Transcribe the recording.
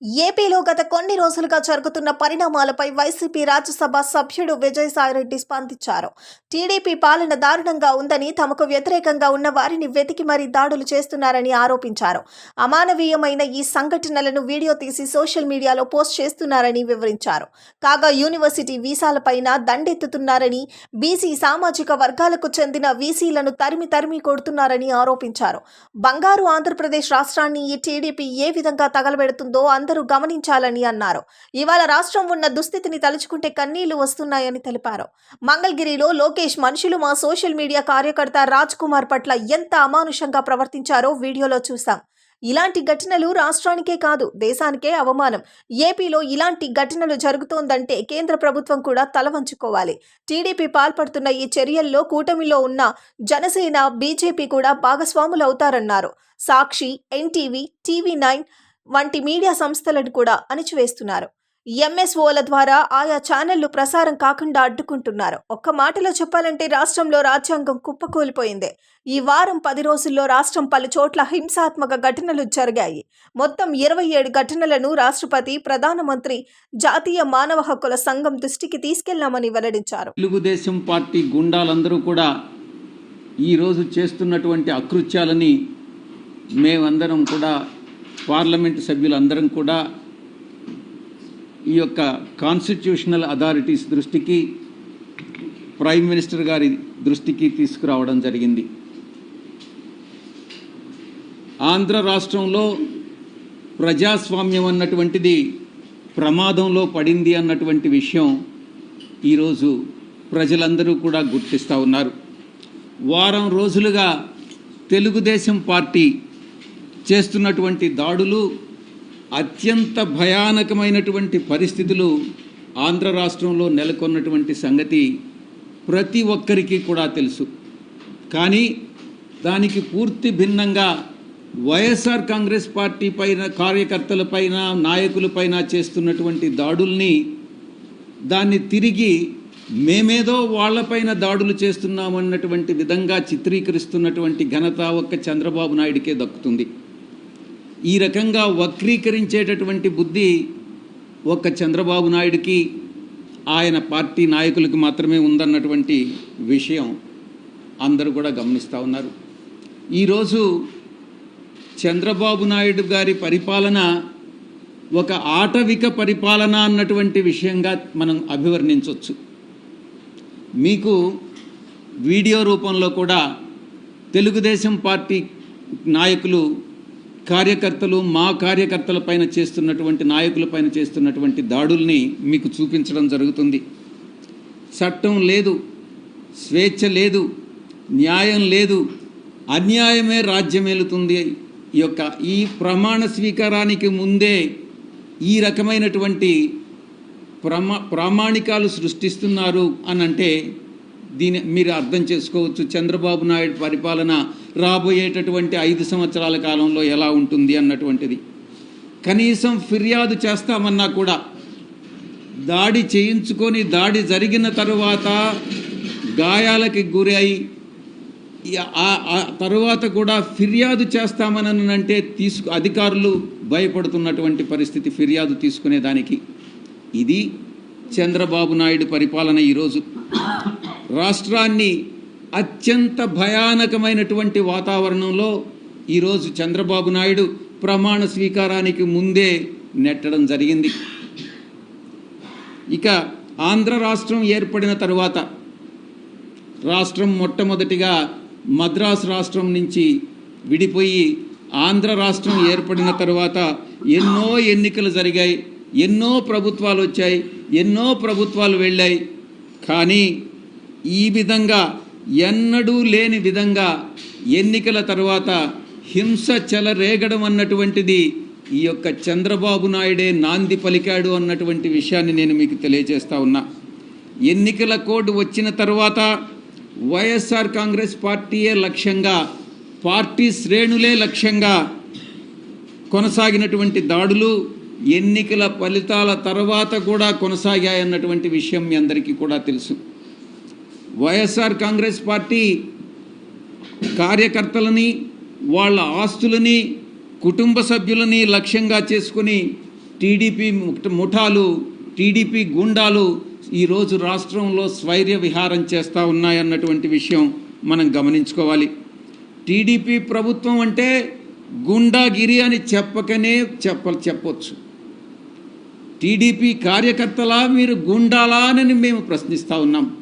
ఏపీలో గత కొన్ని రోజులుగా జరుగుతున్న పరిణామాలపై వైసీపీ రాజ్యసభ సభ్యుడు విజయసాయిరెడ్డి స్పందించారు. టీడీపీ పాలన దారుణంగా ఉందని, తమకు వ్యతిరేకంగా ఉన్న వారిని వెతికి మరీ దాడులు చేస్తున్నారని ఆరోపించారు. అమానవీయమైన ఈ సంఘటనలను వీడియో తీసి సోషల్ మీడియాలో పోస్ట్ చేస్తున్నారని వివరించారు. కాగా యూనివర్సిటీ వీసాలపైన దండెత్తుతున్నారని, బీసీ సామాజిక వర్గాలకు చెందిన వీసీలను తరిమి కొడుతున్నారని ఆరోపించారు. బంగారు ఆంధ్రప్రదేశ్ రాష్ట్రాన్ని ఈ టీడీపీ ఏ విధంగా తగలబెడుతుందో అందరూ గమనించాలని అన్నారు. ఇవాళ రాష్ట్రం ఉన్న దుస్థితిని తలుచుకుంటే కన్నీళ్లు వస్తున్నాయని తెలిపారు. మంగళగిరిలో లోకేష్ మనుషులు మా సోషల్ మీడియా కార్యకర్త రాజ్ కుమార్ పట్ల ఎంత అమానుషంగా ప్రవర్తించారో వీడియోలో చూశాం. ఇలాంటి ఘటనలు రాష్ట్రానికే కాదు, దేశానికే అవమానం. ఏపీలో ఇలాంటి ఘటనలు జరుగుతోందంటే కేంద్ర ప్రభుత్వం కూడా తలవంచుకోవాలి. టీడీపీ పాల్పడుతున్న ఈ చర్యల్లో కూటమిలో ఉన్న జనసేన, బీజేపీ కూడా భాగస్వాములు అవుతారన్నారు. సాక్షి, ఎన్టీవీ, టీవీ9 వంటి మీడియా సంస్థలను కూడా అణిచివేస్తున్నారు. ఎంఎస్ఓల ద్వారా ఆయా ఛానళ్లు ప్రసారం కాకుండా అడ్డుకుంటున్నారు. ఒక్క మాటలో చెప్పాలంటే రాష్ట్రంలో రాజ్యాంగం కుప్పకూలిపోయింది. ఈ వారం 10 రోజుల్లో రాష్ట్రం పలు చోట్ల హింసాత్మక ఘటనలు జరిగాయి. మొత్తం 27 ఘటనలను రాష్ట్రపతి, ప్రధానమంత్రి, జాతీయ మానవ హక్కుల సంఘం దృష్టికి తీసుకెళ్లామని వెల్లడించారు. తెలుగుదేశం పార్టీ గుండాలందరూ కూడా ఈరోజు చేస్తున్నటువంటి అకృత్యాలని మేమందరం కూడా, పార్లమెంటు సభ్యులందరం కూడా ఈ యొక్క కాన్స్టిట్యూషనల్ అథారిటీస్ దృష్టికి, ప్రైమ్ మినిస్టర్ గారి దృష్టికి తీసుకురావడం జరిగింది. ఆంధ్ర రాష్ట్రంలో ప్రజాస్వామ్యం అన్నటువంటిది ప్రమాదంలో పడింది అన్నటువంటి విషయం ఈరోజు ప్రజలందరూ కూడా గుర్తిస్తూ ఉన్నారు. వారం రోజులుగా తెలుగుదేశం పార్టీ చేస్తున్నటువంటి దాడులు, అత్యంత భయానకమైనటువంటి పరిస్థితులు ఆంధ్ర రాష్ట్రంలో నెలకొన్నటువంటి సంగతి ప్రతి ఒక్కరికి కూడా తెలుసు. కానీ దానికి పూర్తి భిన్నంగా వైఎస్ఆర్ కాంగ్రెస్ పార్టీ పైన, కార్యకర్తలపైన, నాయకులపైన చేస్తున్నటువంటి దాడుల్ని, దాన్ని తిరిగి మేమేదో వాళ్లపైన దాడులు చేస్తున్నామన్నటువంటి విధంగా చిత్రీకరిస్తున్నటువంటి ఘనత ఒక్క చంద్రబాబు నాయుడికే దక్కుతుంది. ఈ రకంగా వక్రీకరించేటటువంటి బుద్ధి ఒక్క చంద్రబాబు నాయుడికి, ఆయన పార్టీ నాయకులకి మాత్రమే ఉందన్నటువంటి విషయం అందరూ కూడా గమనిస్తూ ఉన్నారు. ఈరోజు చంద్రబాబు నాయుడు గారి పరిపాలన ఒక ఆటవిక పరిపాలన అన్నటువంటి విషయంగా మనం అభివర్ణించవచ్చు. మీకు వీడియో రూపంలో కూడా తెలుగుదేశం పార్టీ నాయకులు, కార్యకర్తలు, మా కార్యకర్తలపైన చేస్తున్నటువంటి, నాయకులపైన చేస్తున్నటువంటి దాడుల్ని మీకు చూపించడం జరుగుతుంది. చట్టం లేదు, స్వేచ్ఛ లేదు, న్యాయం లేదు, అన్యాయమే రాజ్యమేలుతుంది. ఈ ప్రమాణ స్వీకారానికి ముందే ఈ రకమైనటువంటి ప్రామాణికాలు సృష్టిస్తున్నారు అని అంటే దీన్ని మీరు అర్థం చేసుకోవచ్చు. చంద్రబాబు నాయుడు పరిపాలన రాబోయేటటువంటి 5 సంవత్సరాల కాలంలో ఎలా ఉంటుంది అన్నటువంటిది. కనీసం ఫిర్యాదు చేస్తామన్నా కూడా, దాడి చేయించుకొని, దాడి జరిగిన తరువాత గాయాలకి గురై ఆ తరువాత కూడా ఫిర్యాదు చేస్తామనంటే అధికారులు భయపడుతున్నటువంటి పరిస్థితి ఫిర్యాదు తీసుకునేదానికి. ఇది చంద్రబాబు నాయుడు పరిపాలన. ఈరోజు రాష్ట్రాన్ని అత్యంత భయానకమైనటువంటి వాతావరణంలో ఈరోజు చంద్రబాబు నాయుడు ప్రమాణ స్వీకారానికి ముందే నెట్టడం జరిగింది. ఇక ఆంధ్ర రాష్ట్రం ఏర్పడిన తరువాత, రాష్ట్రం మొట్టమొదటిగా మద్రాసు రాష్ట్రం నుంచి విడిపోయి ఆంధ్ర రాష్ట్రం ఏర్పడిన తర్వాత ఎన్నో ఎన్నికలు జరిగాయి, ఎన్నో ప్రభుత్వాలు వచ్చాయి, ఎన్నో ప్రభుత్వాలు వెళ్ళాయి. కానీ ఈ విధంగా ఎన్నడూ లేని విధంగా ఎన్నికల తర్వాత హింస చెలరేగడం అన్నటువంటిది ఈ యొక్క చంద్రబాబు నాయుడే నాంది పలికాడు అన్నటువంటి విషయాన్ని నేను మీకు తెలియజేస్తా ఉన్నా. ఎన్నికల కోడ్ వచ్చిన తర్వాత వైఎస్ఆర్ కాంగ్రెస్ పార్టీయే లక్ష్యంగా, పార్టీ శ్రేణులే లక్ష్యంగా కొనసాగినటువంటి దాడులు ఎన్నికల ఫలితాల తర్వాత కూడా కొనసాగాయన్నటువంటి విషయం మీ అందరికీ కూడా తెలుసు. వైఎస్ఆర్ కాంగ్రెస్ పార్టీ కార్యకర్తలని, వాళ్ళ ఆస్తులని, కుటుంబ సభ్యులని లక్ష్యంగా చేసుకుని టీడీపీ ముఠాలు, టీడీపీ గుండాలు ఈరోజు రాష్ట్రంలో స్వైర్య విహారం చేస్తూ ఉన్నాయన్నటువంటి విషయం మనం గమనించుకోవాలి. టీడీపీ ప్రభుత్వం అంటే గుండాగిరి అని చెప్పొచ్చు. టీడీపీ కార్యకర్తలా మీరు గుండాలా అని మేము ప్రశ్నిస్తూ ఉన్నాం.